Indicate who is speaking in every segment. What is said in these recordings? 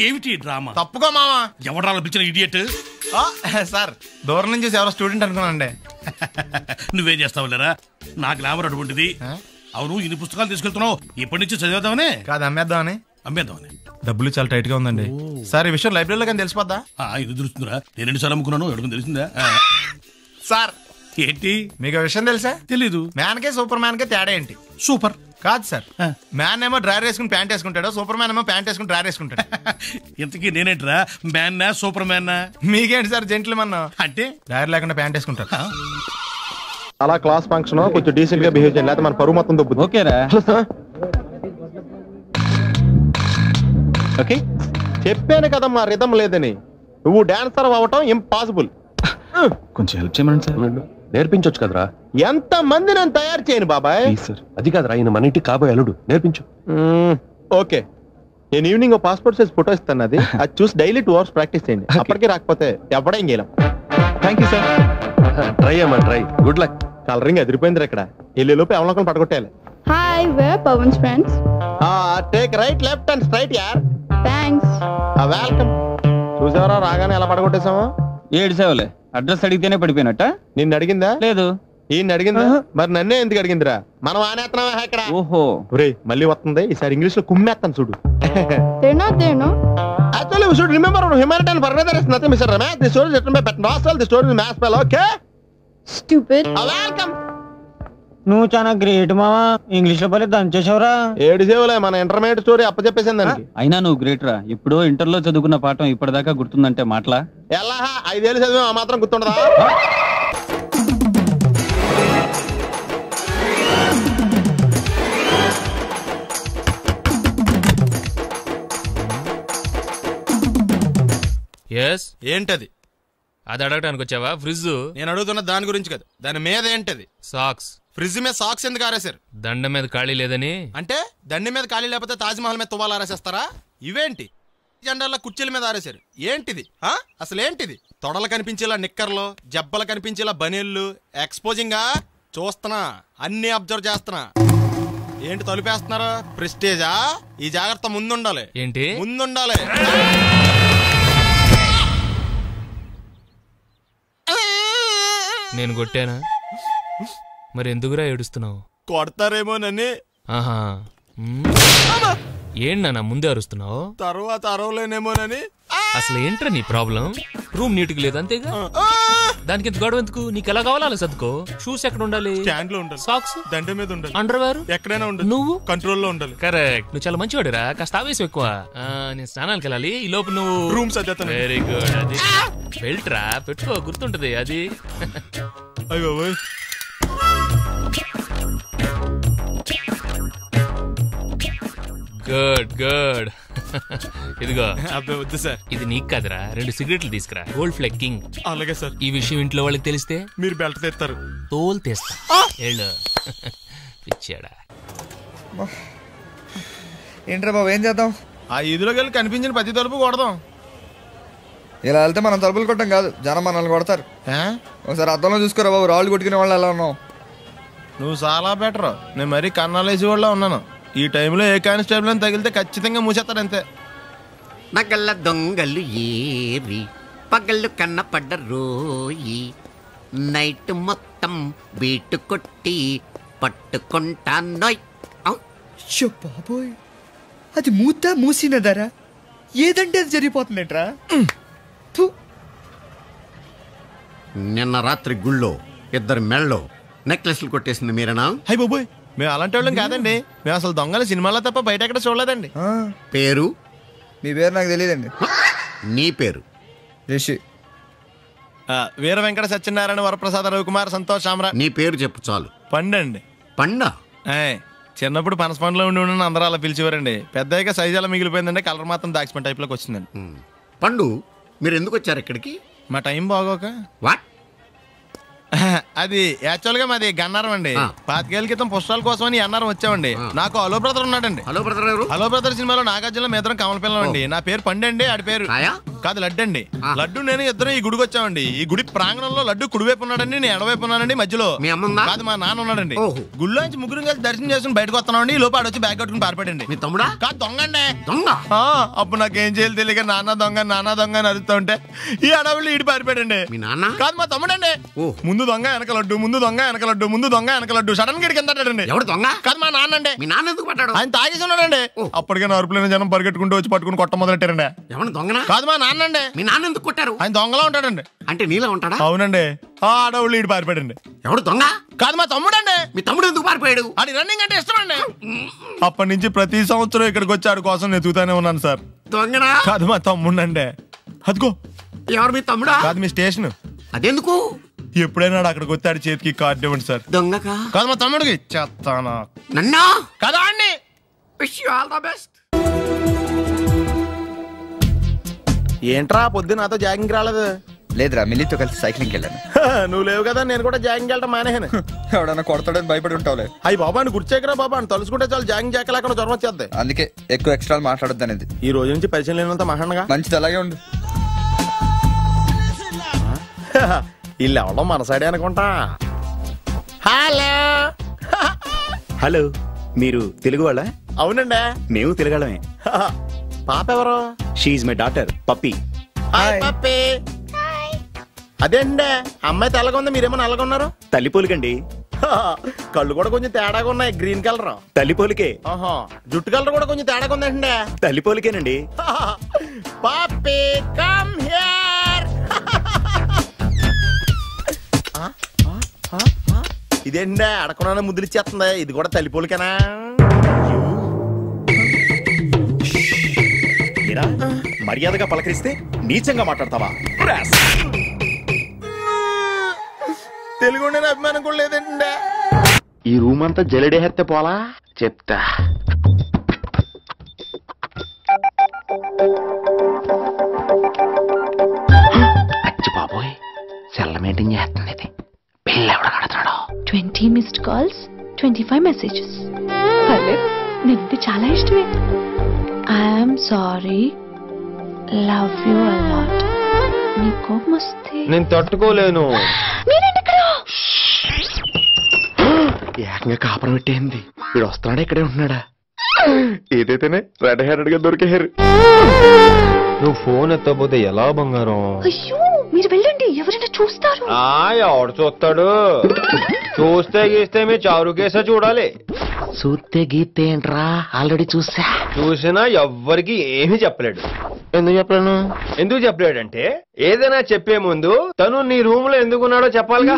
Speaker 1: ఏమిటి డ్రామా?
Speaker 2: తప్పుకో మావా.
Speaker 1: ఎవడాల పిలిచిన ఇడియట్?
Speaker 2: సార్ దూరం నుంచి ఎవరో స్టూడెంట్ అనుకున్నాండి.
Speaker 1: నువ్వేం చేస్తావు లేరా? నా గ్లామర్ అటువంటిది. అవును, ఇన్ని పుస్తకాలు తీసుకెళ్తున్నావు, ఇప్పటి నుంచి చదివేద్దామనే
Speaker 2: కాదు అమ్మేద్దామని.
Speaker 1: అమ్మేద్దామని.
Speaker 2: డబ్బులు చాలా టైట్ గా ఉందండి సార్. ఈ విషయం లైబ్రరీలో కానీ తెలిసిపోద్దా?
Speaker 1: ఇది తెలుస్తుందిరా, నేను 2 సార్లు అమ్ముకున్నాను, ఎవరికి తెలిసిందా?
Speaker 2: సార్
Speaker 1: ఏంటి
Speaker 2: మీకు విషయం తెలుసా?
Speaker 1: తెలీదు.
Speaker 2: మ్యాన్ కే సూపర్ మ్యాన్ కే తేడా ఏంటి?
Speaker 1: సూపర్
Speaker 2: కాదు సార్, మ్యాన్ ఏమో డ్రైవర్ వేసుకుని ప్యాంట్ వేసుకుంటాడు, సూపర్ మ్యాన్ ఏమో ప్యాంట్ వేసుకుని డ్రైవర్ వేసుకుంటాడు.
Speaker 1: ఇంతకీ నేనేంట్రా, మ్యాన్నా సూపర్ మ్యాన్నా?
Speaker 2: మీకేంటి సార్ జెంట్లమన్
Speaker 1: అంటే
Speaker 2: డ్రైవర్ లేకుండా ప్యాంట్ వేసుకుంటారు.
Speaker 3: అలా క్లాస్ ఫంక్షన్ కొంచెం డీసెంట్ గా బిహేవ్ చేయాలి, లేకపోతే మన పరువు మొత్తం దొబ్బుతుంది. ఓకేరా? ఓకే చెప్పాను కదా మా రిథం లేదని. నువ్వు డాన్సర్ అవ్వటం ఇంపాసిబుల్.
Speaker 4: కొంచెం హెల్ప్ చేయమని సార్.
Speaker 3: నేర్పించొచ్చు కదరా. ఎంత మంది నేను తయారు చేయను బాబాయ్. అది కాదురా, ఆయన మన ఇంటికి కాబోయే అల్లుడు, నేర్పించు. ఓకే, నేను ఈవినింగ్ పాస్పోర్ట్ సైజ్ ఫోటో ఇస్తాను, అది చూసి డైలీ 2 hours ప్రాక్టీస్ చేయండి. అప్పటికి రాకపోతే ఎవడేం చేయలేం.
Speaker 4: Thank you sir.
Speaker 3: ట్రై అమ్మా ట్రై. Good luck. కలరింగ్ ఎదిరిపోయింది ఇక్కడ. వెళ్ళే లోపు ఎవరినొకరు పడగొట్టాలి.
Speaker 5: Hi, where Pavan's friends.
Speaker 3: Take right left and straight యార్.
Speaker 5: థ్యాంక్స్.
Speaker 3: వెల్కమ్. చూసావరా రాగానే ఎలా పడగొట్టేసామో?
Speaker 4: 7 సేవలే. అడ్రస్ అడిగితేనే పడిపోయినట్ట.
Speaker 3: నిన్ను అడిగిందా?
Speaker 4: లేదు.
Speaker 3: ఈయన అడిగిందా? మరి నన్నే ఎందుకు అడిగిందిరా? మనం ఆనేస్తున్నావా ఇక్కడ?
Speaker 4: ఓహో
Speaker 3: ఒరే మళ్ళీ వస్తుంది, ఈసారి ఇంగ్లీష్ లో కుమ్మేస్తాను చూడు. Actually, we should remember on humanitarian further is nothing, Mr. Ramesh. The story is written by Patton Oswalt. The story is mass spell, okay?
Speaker 5: Stupid.
Speaker 3: Welcome.
Speaker 4: నువ్వు చాలా గ్రేట్ మావా. ఇంగ్లీష్ లో పని దంచేసావురా.
Speaker 3: 7 సేవలే, మన ఇంటర్మీడియట్ స్టోరీ అప్పచెప్పేసింది దానికి.
Speaker 4: అయినా నువ్వు గ్రేట్ రా. ఇప్పుడు ఇంటర్ లో చదువుకున్న పాఠం ఇప్పటిదాకా గుర్తుందంటే మాటలా?
Speaker 3: ఎలా 5 ఏళ్ళు చదివా ఆ మాత్రం గుర్తుండదా?
Speaker 2: ఏంటది?
Speaker 6: అది అడగడానికి వచ్చావా? ఫ్రిడ్జ్.
Speaker 2: నేను అడుగుతున్న దాని గురించి కదా, దాని మీద ఏంటది?
Speaker 6: సాక్స్.
Speaker 2: ఫ్రిడ్జ్ మీద సాక్స్ ఎందుకు ఆరేశారు?
Speaker 6: దండ మీద ఖాళీ లేదని.
Speaker 2: అంటే దండి మీద ఖాళీ లేకపోతే తాజ్మహల్ మీద తువ్వాలు ఆరేసేస్తారా? ఇవేంటి జెండాల కుర్చీల మీద ఆరేశారు? ఏంటిది అసలు ఏంటిది? తొడలు కనిపించేలా నిక్కర్లు, జబ్బలు కనిపించేలా బనీళ్ళు, ఎక్స్పోజింగా చూస్తున్నా, అన్ని అబ్జర్వ్ చేస్తున్నా. ఏంటి తలుపేస్తున్నారా? ప్రెస్టేజా? ఈ జాగ్రత్త ముందుండాలి.
Speaker 6: ఏంటి
Speaker 2: ముందుండాలి?
Speaker 6: నేను కొట్టానా? మరి ఎందుకురా ఏడుస్తున్నావు?
Speaker 2: కొడతారేమోనని.
Speaker 6: ఆహా, ఏంటన్నా ముందే అరుస్తున్నావు?
Speaker 2: తర్వాత అరవలేనేమోనని.
Speaker 6: అసలు ఏంట్రా నీ ప్రాబ్లం? రూమ్ నీట్ గా లేదు అంతేగా, దానికి ఎంత గొడవ ఎందుకు? నీకు ఎలా కావాలో అలా సర్దుకో. షూస్ ఎక్కడ ఉండాలి?
Speaker 2: స్టాండ్ లో ఉండాలి.
Speaker 6: సాక్స్
Speaker 2: దండ మీద ఉండాలి.
Speaker 6: అండర్వేర్
Speaker 2: ఎక్కడైనా ఉండాలి.
Speaker 6: నువ్వు
Speaker 2: కంట్రోల్ లో ఉండాలి.
Speaker 6: కరెక్ట్. నువ్వు చాలా మంచివాడురా, కాస్త ఆవేశం ఎక్కువ. నేను స్నానానికి వెళ్ళాలి, ఈ లోపు నువ్వు
Speaker 2: రూమ్ సర్దేస్తాను.
Speaker 6: Very good. అది బెల్ట్ రా, పెట్టుకో, గుర్తుంటది అది.
Speaker 2: అయ్యో
Speaker 6: గుడ్ గుడ్. ఇదిగో.
Speaker 2: అబ్బాయి వద్దు సార్.
Speaker 6: ఇది నీకు కాదురా, 2 సిగరెట్లు తీసుకురా. Gold ఫ్లెగ్ king.
Speaker 2: అలాగే సార్.
Speaker 6: ఈ విషయం ఇంట్లో వాళ్ళకి తెలిస్తే
Speaker 2: మీరు బెల్ట్ తెస్తారు.
Speaker 6: తోలు తెస్తా. ఏళ్ళు పిచ్చాడా.
Speaker 7: ఏంట్రా బాబు, ఏం చేద్దాం?
Speaker 2: ఆ ఈదులోకి వెళ్ళి కనిపించిన ప్రతి తలుపు కొడదాం.
Speaker 7: ఇలా వెళ్తే మనం తలుపులు కొట్టం కాదు, జనం మనల్ని కొడతారు. ఒకసారి అద్దంలో చూసుకోరా బాబు, రాళ్ళు కొట్టుకునే వాళ్ళు ఎలా ఉన్నావు?
Speaker 2: నువ్వు చాలా బెటర్. నేను మరీ కన్నాలేసి వాళ్ళ ఉన్నాను. ఈ టైంలో ఏ కానిస్టేబుల్ అని తగిలితే ఖచ్చితంగా మూసేస్తారు అంతే.
Speaker 8: నగల దొంగలు ఏరి పగళ్ళు కన్నపడ్డ రోయి, నైట్ మొత్తం బీటు కొట్టి పట్టుకుంటానోయ్.
Speaker 7: బాబోయ్, అది మూసినదరా? ఏదంటే అది జరిగిపోతుందేంట్రా?
Speaker 8: నిన్న రాత్రి గుళ్ళో 2 మెళ్ళలో నెక్లెస్లు కొట్టేసింది మీరేనా?
Speaker 2: హై బాబోయ్, మేము అలాంటి వాళ్ళం కాదండి. మేము అసలు దొంగలు సినిమాలో తప్ప బయట ఎక్కడ చూడలేదండి.
Speaker 8: పేరు?
Speaker 7: మీ పేరు నాకు తెలియదండి.
Speaker 8: నీ పేరు?
Speaker 7: రిషి.
Speaker 2: వీర వెంకట సత్యనారాయణ వరప్రసాద రవికుమార్ సంతోష్ సామ్రా.
Speaker 8: నీ పేరు చెప్పు చాలు.
Speaker 2: పండండి.
Speaker 8: పండా?
Speaker 2: చిన్నప్పుడు పనస పండులో ఉండి అందరూ అలా పిలిచేవారండి. పెద్దగా సైజ్ అలా మిగిలిపోయిందండి, కలర్ మాత్రం దాక్సిపెన్ టైప్ లోకి వచ్చిందండి.
Speaker 8: పండు, మీరు ఎందుకు వచ్చారు ఇక్కడికి?
Speaker 2: మా టైం బాగోక.
Speaker 8: వాట్?
Speaker 2: అది యాక్చువల్ గా మాది గన్నారం అండి. 25 ఏళ్ల క్రితం పుస్తకాల కోసం అని అన్నారం వచ్చామండి. నాకు హలో బ్రదర్ ఉన్నాడండి.
Speaker 8: హలో బ్రదర్ ఎవరు?
Speaker 2: హలో బ్రదర్ సినిమాలో నాగార్జున మేదరం కమల పిల్లం అండి. నా పేరు పండు అండి, ఆడి పేరు కాదు లడ్డు అండి. లడ్డు నేను ఇద్దరు ఈ గుడికి వచ్చామండి. ఈ గుడి ప్రాంగణంలో లడ్డు కుడివైపు ఉన్నాడండి, నేను ఎడవైపు ఉన్నానండి. మధ్యలో
Speaker 8: మీ అమ్మ
Speaker 2: కాదు మా నాన్న ఉన్నాడండి. గుళ్ళోంచి ముగ్గురు కలిసి దర్శనం చేసుకుని బయటకు వస్తున్నామండి. ఈ లోపు ఆడొచ్చి బ్యాగ్ కట్టుకుని పారిపోయాడండి.
Speaker 8: మీ తమ్ముడా?
Speaker 2: కాదు దొంగ అండి.
Speaker 8: దొంగ?
Speaker 2: అప్పుడు నాకేం చేయాలి తెలియక నాన్న దొంగ అని అరుస్తూ ఉంటే ఈ అడవులు ఈడి పారిపోయాడండి.
Speaker 8: మీ నాన్న?
Speaker 2: కాదు మా తమ్ముడండి. ముందు దొంగ వెనక లడ్డు, ముందు దొంగ వెనక లడ్డు, ముందు దొంగ వెనక లడ్డు. సడన్ గా కింద
Speaker 8: ఎవడు దొంగ?
Speaker 2: కాదు మా నాన్న అండి.
Speaker 8: మీ నాన్న ఎందుకు పట్టాడు?
Speaker 2: ఆయన తాగేసి ఉన్నాడండి. అప్పటికే నరుపులైన జనం పరిగెట్టుకుంటూ వచ్చి పట్టుకుని కొట్ట మొదలెట్టారండి.
Speaker 8: ఎవరు దొంగనా?
Speaker 2: కాదు మా నాన్న అండి.
Speaker 8: మీ నాన్న ఎందుకు కొట్టారు?
Speaker 2: ఆయన దొంగలా ఉంటాడండి.
Speaker 8: అంటే నీలా ఉంటాడా?
Speaker 2: అవునండి. ఆ అడవులు ఈడి పారిపోయాడండి.
Speaker 8: ఎవడు దొంగ?
Speaker 2: కాదు మా తమ్ముడండి.
Speaker 8: మీ తమ్ముడు ఎందుకు పారిపోయాడు?
Speaker 2: అది రన్నింగ్ అంటే ఇష్టం అండి. అప్పటి నుంచి ప్రతి సంవత్సరం ఇక్కడికి వచ్చి ఆడి కోసం వెతుకుతానే ఉన్నాను సార్.
Speaker 8: దొంగనా?
Speaker 2: కాదు మా తమ్ముడండి. అదిగో.
Speaker 8: ఎవరు మీ తమ్ముడా?
Speaker 2: కాదు మీ స్టేషన్.
Speaker 8: అదెందుకు?
Speaker 2: ఎప్పుడైనా అక్కడికి వచ్చి ఆడి చేతికి కార్డు ఇవ్వండి సార్.
Speaker 8: దొంగకా?
Speaker 2: కాదు మా తమ్ముడికి ఇచ్చేస్తానా.
Speaker 8: నన్నా?
Speaker 2: కదా అండి.
Speaker 8: Wish you all the best.
Speaker 2: ఏంట్రా పొద్దున నాతో జాగింగ్ రాలేదు?
Speaker 7: లేదురా, మిల్లీతో కలిసి సైక్లింగ్కి వెళ్ళాను.
Speaker 2: నువ్వు లేవు కదా, నేను కూడా జాగింగ్ వెళ్ళడం మానేహాను.
Speaker 7: ఎవడన్నా కొడతాడని భయపడి ఉంటావులే.
Speaker 2: అయ్యి బాబా అని గుర్చేకరా బాబా అని తలుసుకుంటే చాలు జాగింగ్ చేయలేకుండా జ్వరం వచ్చేద్ది.
Speaker 7: అందుకే ఎక్కువ ఎక్స్ట్రా మాట్లాడొద్దు అనేది.
Speaker 2: ఈ రోజు నుంచి పరిచయం లేనంత మహాండగా.
Speaker 7: మంచిది, అలాగే ఉండు.
Speaker 2: వీళ్ళు ఎవడం మన సైడే అనుకుంటా. హలో
Speaker 9: హలో, మీరు తెలుగు వాళ్ళ?
Speaker 2: అవునండి,
Speaker 9: మేము తెలుగాళ్ళమే.
Speaker 2: పాప ఎవరు?
Speaker 9: షీఈ్ మై డాటర్ పప్పి.
Speaker 2: పప్పి. అదేండి అమ్మాయి తెల్లగా ఉంది, మీరేమో నల్లగా ఉన్నారు.
Speaker 9: తల్లిపోలికండి.
Speaker 2: కళ్ళు కూడా కొంచెం తేడాగా ఉన్నాయి, గ్రీన్ కలర్.
Speaker 9: తల్లిపోలికే.
Speaker 2: జుట్టు కలర్ కూడా కొంచెం తేడాగా ఉందండి.
Speaker 9: తల్లిపోలికేనండి.
Speaker 2: పప్పి కమ్ హియర్. ఇదేండి అడగకుండా ముద్దులు ఇచ్చేస్తుంది. ఇది కూడా తల్లిపోలికేనా?
Speaker 9: మర్యాదగా పలకరిస్తే నీచంగా మాట్లాడతావా?
Speaker 2: తెలుగు అభిమానం కూడా లేదండి.
Speaker 3: ఈ రూమ్ అంతా జలడేహెత్తే పోలా చెప్తా. అచ్చి బాబోయ్, సెల్ల మెయింటైన్ చేస్తుంది ఇది. పిల్ల ఎవడ కడతాడో.
Speaker 5: 20 missed calls, 25 messages. పర్లేదు, నీకు చాలా ఇష్టమే. I'm sorry, love you a lot. నీ కోపం వస్తే
Speaker 3: నేను తట్టుకోలేను. ఏకంగా కాపురం పెట్టేంది. వీడు వస్తున్నాడా, ఇక్కడే ఉంటున్నాడా? ఏదైతేనే రెడ్ హ్యాండెడ్ గా దొరికేహారు. నువ్వు ఫోన్ ఎత్తపోతే ఎలా బంగారం?
Speaker 5: అయ్యో మీరు వెళ్ళండి, ఎవరైనా చూస్తారు.
Speaker 3: ఎవడు చూస్తాడు? చూస్తే గీస్తే మీ చారు కేసా చూడాలి.
Speaker 10: చూస్తే గీతే ఏంట్రా, ఆల్రెడీ
Speaker 3: చూసినా ఎవ్వరికి ఏమీ చెప్పలేడు. ఎందుకు చెప్పలేడంటే ఏదైనా చెప్పే ముందు తను నీ రూమ్ లో ఎందుకున్నాడో చెప్పాలిగా.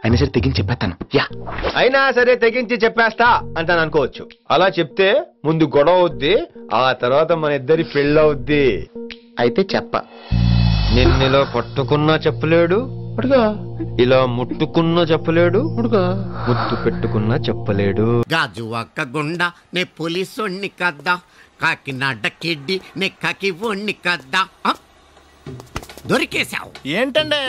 Speaker 10: అయినా సరే తెగించి చెప్పేస్తాను.
Speaker 3: అయినా సరే తెగించి చెప్పేస్తా అంటాను అనుకోవచ్చు. అలా చెప్తే ముందు గొడవ అవుద్ది, ఆ తర్వాత మన ఇద్దరి పెళ్ళవుద్ది.
Speaker 10: అయితే చెప్ప.
Speaker 3: నిన్నెలా పట్టుకున్నా చెప్పలేడు, ఇలా ముట్టుకున్నా చెప్పలేడు, ముద్దు పెట్టుకున్నా చెప్పలేడు.
Speaker 8: గాజు అక్క గుండా నే పోలీసోణ్ణి కద్దా, కాకినాడ కిడ్డి నే కాకి ఓణ్ణి కద్దా. దొరికేశావు.
Speaker 2: ఏంటండి?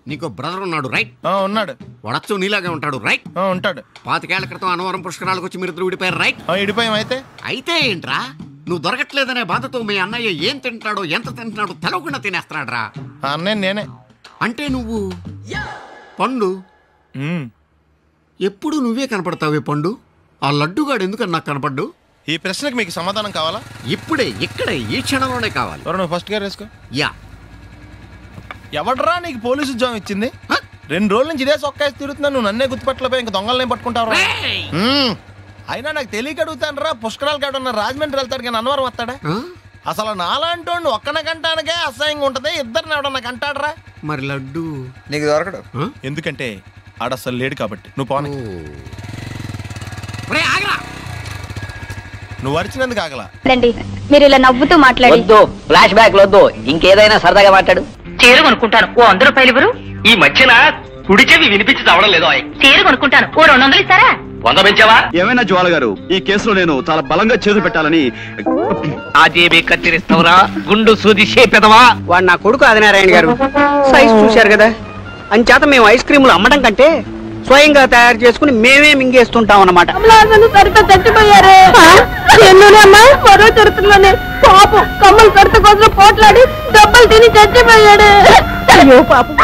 Speaker 8: నీకు బ్రదర్ ఉన్నాడు రైట్?
Speaker 2: ఉన్నాడు.
Speaker 8: వడచ్చు నీలాగే ఉంటాడు రైట్?
Speaker 2: ఉంటాడు.
Speaker 8: 25 ఏళ్ల క్రితం అనవరం పుష్కరాలకు వచ్చి మీరు ఇద్దరు విడిపోయారు రైట్?
Speaker 2: విడిపోయాం. అయితే
Speaker 8: ఏంట్రా, నువ్వు దొరకట్లేదనే బాధతో మీ అన్నయ్య ఏం తింటాడో ఎంత తింటున్నాడో తెలవకుండా తినేస్తున్నాడ్రా.
Speaker 2: అన్నయ్య నేనే.
Speaker 8: అంటే నువ్వు పండు. ఎప్పుడు నువ్వే కనపడతావే పండు. ఆ లడ్డుగాడు ఎందుకని నాకు కనపడ్డు?
Speaker 2: ఈ ప్రశ్నకు మీకు సమాధానం కావాలా?
Speaker 8: ఇప్పుడే ఇక్కడే ఈ క్షణంలోనే కావాలి.
Speaker 2: నువ్వు ఫస్ట్ గా వేసుకో.
Speaker 8: యా.
Speaker 2: ఎవడరా నీకు పోలీసు ఉద్యోగం ఇచ్చింది? 2 రోజుల నుంచి ఇదే సొక్కాసి తిరుగుతున్నా, నువ్వు నన్నే గుర్తుపట్టలేపోయి ఇంక దొంగలనే పట్టుకుంటావు. అయినా నాకు తెలియక అడుగుతాను రా, పుష్కరాలు కాడున్న రాజమండ్రి వెళ్తాడు కానీ అన్నవరం వస్తాడా? అసలు నాలాంటి ఒక్కన కంటానికే అసహ్యంగా ఉంటది, ఇద్దరిని ఎవడన్నా కంటాడరా?
Speaker 8: మరి లడ్డు
Speaker 7: నీకు దొరకడు.
Speaker 2: ఎందుకంటే ఆడ అసలు లేడు కాబట్టి. నువ్వు పోనీ. నువ్వు అరిచినందుకు ఆగలా.
Speaker 5: మీరు ఇలా నవ్వుతూ మాట్లాడి
Speaker 10: ఫ్లాష్ బ్యాక్ వద్దు, ఇంకేదైనా సరదాగా మాట్లాడు.
Speaker 11: చీర కొనుక్కుంటాను, ఓ 100 రూపాయలు ఇవ్వరు?
Speaker 12: ఈ మధ్యన కుడి చెవి వినిపించి చావడం లేదు.
Speaker 11: చీర కొనుక్కుంటాను, ఓ 200 ఇస్తారా?
Speaker 12: 100 పెంచావా?
Speaker 9: ఏమైనా జ్వాల గారు, ఈ కేసులో నేను చాలా బలంగా చేతులు పెట్టాలని.
Speaker 12: ఆజేబీ కత్తిరిస్తావురా, గుండు సూది చేపెదవా?
Speaker 13: వాడు నా కొడుకు ఆదినారాయణ గారు. సైజ్ చూశారు కదా, అంచేత మేము ఐస్ క్రీములు అమ్మడం కంటే స్వయంగా తయారు చేసుకుని మేమే మింగేస్తుంటాం అన్నమాట.
Speaker 14: సరిగ్గా చచ్చిపోయారే ఎన్నోనమ్మా మరో చరిత్రలోనే పాపం కమ్మలు కడత కోసం పోట్లాడి దెబ్బలు తిని చచ్చిపోయాడు. అయ్యో పాపం.